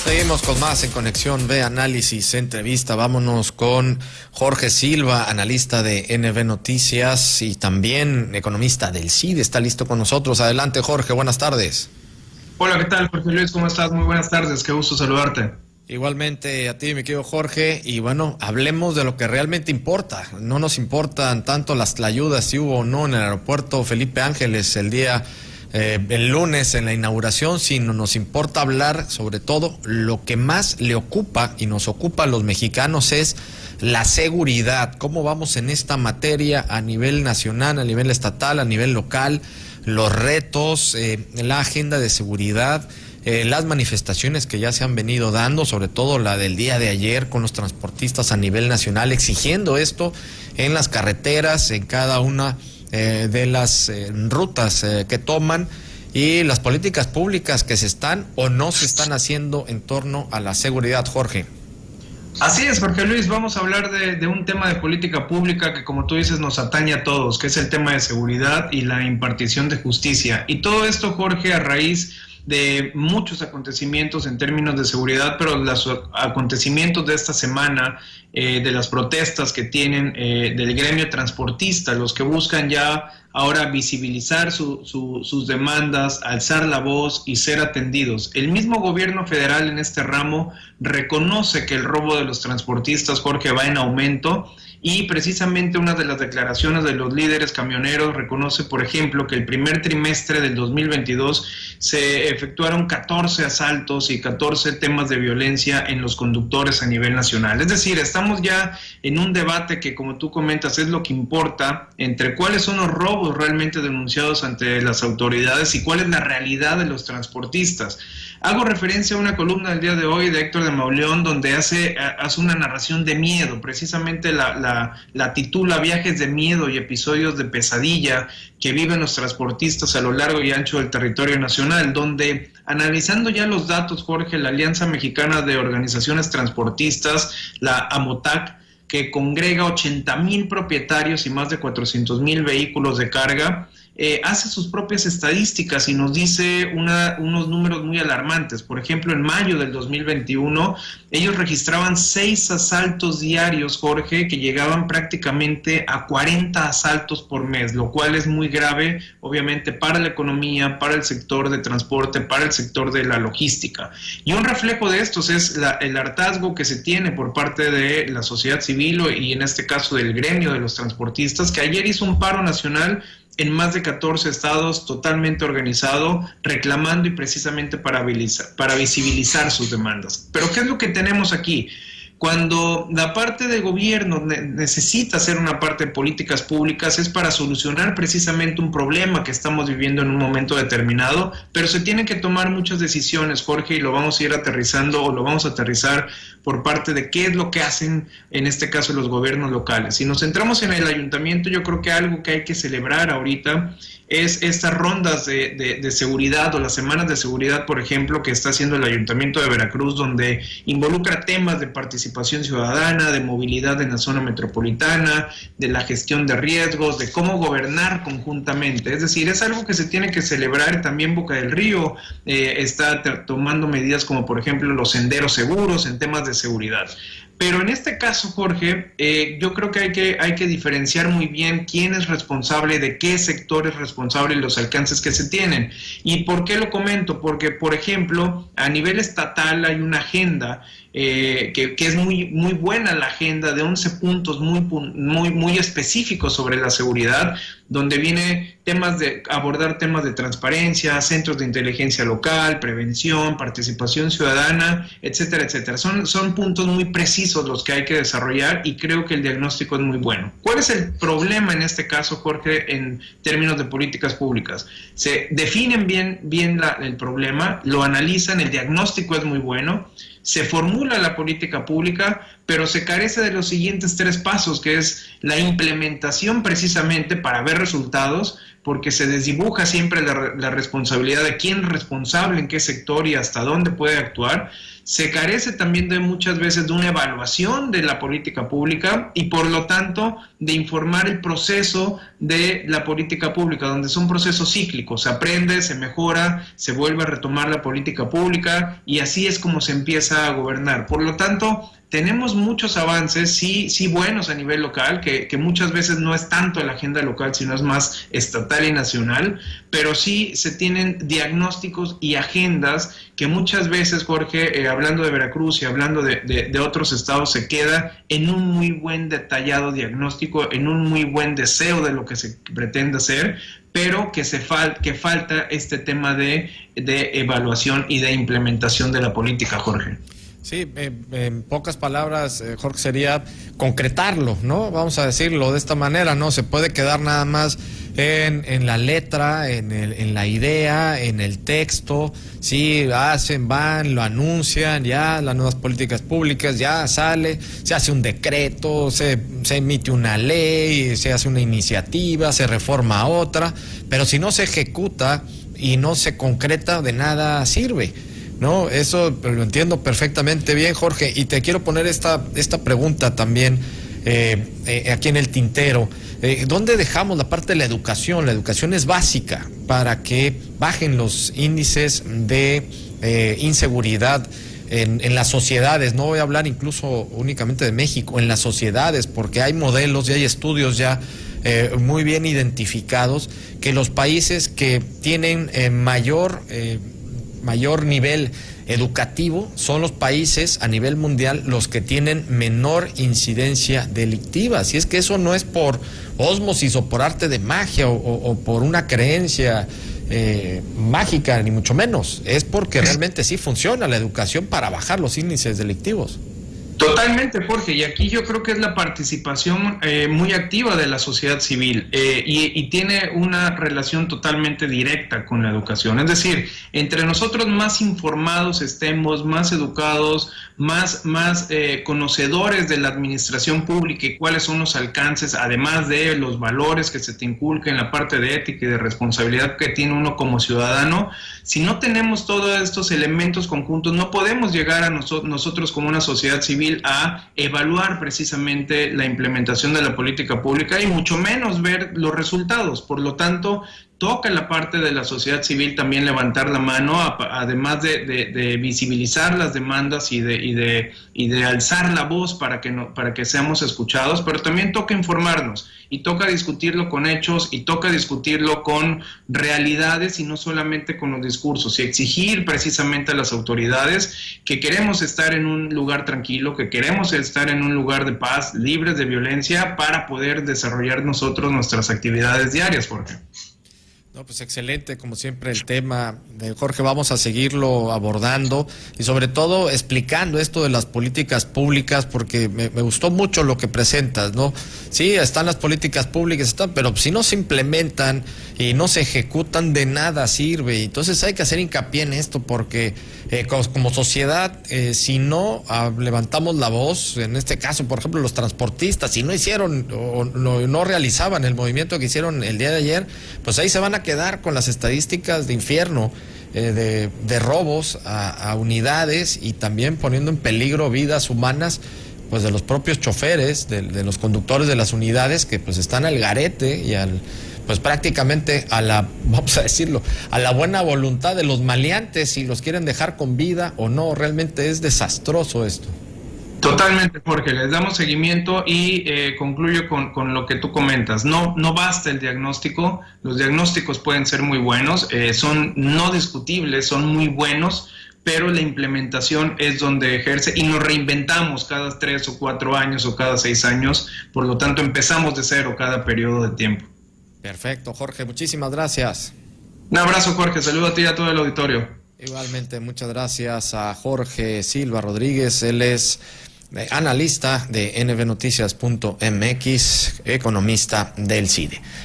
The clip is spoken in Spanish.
Seguimos con más en Conexión B, Análisis, Entrevista. Vámonos con Jorge Silva, analista de NB Noticias y también economista del CID. Está listo con nosotros. Adelante, Jorge. Buenas tardes. Hola, ¿qué tal, Jorge Luis? ¿Cómo estás? Muy buenas tardes. Qué gusto saludarte. Igualmente a ti, mi querido Jorge. Y bueno, hablemos de lo que realmente importa. No nos importan tanto las ayudas, si hubo o no en el aeropuerto Felipe Ángeles el lunes en la inauguración, sino nos importa hablar sobre todo lo que más le ocupa y nos ocupa a los mexicanos es la seguridad. ¿Cómo vamos en esta materia a nivel nacional, a nivel estatal, a nivel local? Los retos, la agenda de seguridad, las manifestaciones que ya se han venido dando, sobre todo la del día de ayer con los transportistas a nivel nacional exigiendo esto en las carreteras, en cada una de las rutas que toman, y las políticas públicas que se están o no se están haciendo en torno a la seguridad, Jorge. Así es, Jorge Luis, vamos a hablar de un tema de política pública que, como tú dices, nos atañe a todos, que es el tema de seguridad y la impartición de justicia. Y todo esto, Jorge, a raíz de muchos acontecimientos en términos de seguridad, pero los acontecimientos de esta semana, de las protestas que tienen del gremio transportista, los que buscan ya ahora visibilizar sus demandas, alzar la voz y ser atendidos. El mismo gobierno federal en este ramo reconoce que el robo de los transportistas, Jorge, va en aumento. Y precisamente una de las declaraciones de los líderes camioneros reconoce, por ejemplo, que el primer trimestre del 2022 se efectuaron 14 asaltos y 14 temas de violencia en los conductores a nivel nacional. Es decir, estamos ya en un debate que, como tú comentas, es lo que importa entre cuáles son los robos realmente denunciados ante las autoridades y cuál es la realidad de los transportistas. Hago referencia a una columna del día de hoy de Héctor de Mauleón, donde hace una narración de miedo, precisamente la titula Viajes de miedo y episodios de pesadilla que viven los transportistas a lo largo y ancho del territorio nacional, donde, analizando ya los datos, Jorge, la Alianza Mexicana de Organizaciones Transportistas, la AMOTAC, que congrega 80,000 propietarios y más de 400,000 vehículos de carga, hace sus propias estadísticas y nos dice unos números muy alarmantes. Por ejemplo, en mayo del 2021, ellos registraban 6 asaltos diarios, Jorge, que llegaban prácticamente a 40 asaltos por mes, lo cual es muy grave, obviamente, para la economía, para el sector de transporte, para el sector de la logística. Y un reflejo de estos es el hartazgo que se tiene por parte de la sociedad civil y en este caso del gremio de los transportistas, que ayer hizo un paro nacional en más de 14 estados, totalmente organizado, reclamando y precisamente para visibilizar sus demandas. Pero ¿qué es lo que tenemos aquí? Cuando la parte de gobierno necesita hacer una parte de políticas públicas es para solucionar precisamente un problema que estamos viviendo en un momento determinado, pero se tienen que tomar muchas decisiones, Jorge, y lo vamos a ir aterrizando o lo vamos a aterrizar por parte de qué es lo que hacen en este caso los gobiernos locales. Si nos centramos en el ayuntamiento, yo creo que algo que hay que celebrar ahorita es estas rondas de seguridad o las semanas de seguridad, por ejemplo, que está haciendo el Ayuntamiento de Veracruz, donde involucra temas de participación ciudadana, de movilidad en la zona metropolitana, de la gestión de riesgos, de cómo gobernar conjuntamente. Es decir, es algo que se tiene que celebrar. También Boca del Río está tomando medidas como, por ejemplo, los senderos seguros en temas de seguridad. Pero en este caso, Jorge, yo creo que hay que diferenciar muy bien quién es responsable, de qué sector es responsable y los alcances que se tienen. ¿Y por qué lo comento? Porque, por ejemplo, a nivel estatal hay una agenda que es muy buena, la agenda de 11 puntos muy específicos sobre la seguridad, donde viene abordar temas de transparencia, centros de inteligencia local, prevención, participación ciudadana, etcétera, etcétera. Son puntos muy precisos los que hay que desarrollar y creo que el diagnóstico es muy bueno. ¿Cuál es el problema en este caso, Jorge, en términos de políticas públicas? Se definen bien el problema, lo analizan, el diagnóstico es muy bueno, se formula la política pública, pero se carece de los siguientes 3 pasos, que es la implementación precisamente para ver resultados, porque se desdibuja siempre la responsabilidad de quién es responsable en qué sector y hasta dónde puede actuar. Se carece también de muchas veces de una evaluación de la política pública y por lo tanto de informar el proceso de la política pública, donde son procesos cíclicos, se aprende, se mejora, se vuelve a retomar la política pública y así es como se empieza a gobernar. Por lo tanto, tenemos muchos avances, sí buenos a nivel local, que muchas veces no es tanto la agenda local, sino es más estatal y nacional, pero sí se tienen diagnósticos y agendas que muchas veces, Jorge, hablando de Veracruz y hablando de otros estados, se queda en un muy buen detallado diagnóstico, en un muy buen deseo de lo que se pretende hacer, pero que falta este tema de evaluación y de implementación de la política, Jorge. Sí, en pocas palabras, Jorge, sería concretarlo, ¿no? Vamos a decirlo de esta manera, ¿no? Se puede quedar nada más en la letra, en la idea, en el texto, sí, van, lo anuncian, ya las nuevas políticas públicas, ya sale, se hace un decreto, se emite una ley, se hace una iniciativa, se reforma otra, pero si no se ejecuta y no se concreta, de nada sirve. No, eso lo entiendo perfectamente bien, Jorge, y te quiero poner esta pregunta también aquí en el tintero. ¿Dónde dejamos la parte de la educación? La educación es básica para que bajen los índices de inseguridad en las sociedades. No voy a hablar incluso únicamente de México, en las sociedades, porque hay modelos y hay estudios ya muy bien identificados que los países que tienen mayor nivel educativo son los países a nivel mundial los que tienen menor incidencia delictiva. Si es que eso no es por ósmosis o por arte de magia o por una creencia mágica, ni mucho menos. Es porque realmente sí funciona la educación para bajar los índices delictivos. Totalmente, Jorge, y aquí yo creo que es la participación muy activa de la sociedad civil y tiene una relación totalmente directa con la educación. Es decir, entre nosotros más informados estemos, más educados, más conocedores de la administración pública y cuáles son los alcances, además de los valores que se te inculcan en la parte de ética y de responsabilidad que tiene uno como ciudadano. Si no tenemos todos estos elementos conjuntos, no podemos llegar a nosotros como una sociedad civil a evaluar precisamente la implementación de la política pública y mucho menos ver los resultados. Por lo tanto, toca la parte de la sociedad civil también levantar la mano, además de visibilizar las demandas y de alzar la voz para que seamos escuchados, pero también toca informarnos y toca discutirlo con hechos y toca discutirlo con realidades y no solamente con los discursos, y exigir precisamente a las autoridades que queremos estar en un lugar tranquilo, que queremos estar en un lugar de paz, libres de violencia, para poder desarrollar nosotros nuestras actividades diarias, Jorge. No, pues excelente, como siempre, el tema de Jorge. Vamos a seguirlo abordando y sobre todo explicando esto de las políticas públicas, porque me gustó mucho lo que presentas, ¿no? Sí, están las políticas públicas, pero si no se implementan y no se ejecutan, de nada sirve. Entonces hay que hacer hincapié en esto, porque como sociedad, si no levantamos la voz, en este caso, por ejemplo, los transportistas, si no hicieron o no realizaban el movimiento que hicieron el día de ayer, pues ahí se van a quedar con las estadísticas de infierno, de robos a unidades, y también poniendo en peligro vidas humanas, pues de los propios choferes, de los conductores de las unidades, que pues están al garete y pues prácticamente vamos a decirlo, a la buena voluntad de los maleantes, si los quieren dejar con vida o no. Realmente es desastroso esto. Totalmente, Jorge, les damos seguimiento y concluyo con lo que tú comentas. No basta el diagnóstico, los diagnósticos pueden ser muy buenos, son no discutibles, son muy buenos, pero la implementación es donde ejerce, y nos reinventamos cada 3 o 4 años o cada 6 años, por lo tanto empezamos de cero cada periodo de tiempo. Perfecto, Jorge, muchísimas gracias. Un abrazo, Jorge, saludo a ti y a todo el auditorio. Igualmente, muchas gracias a Jorge Silva Rodríguez. Él es analista de nbnoticias.mx, economista del CIDE.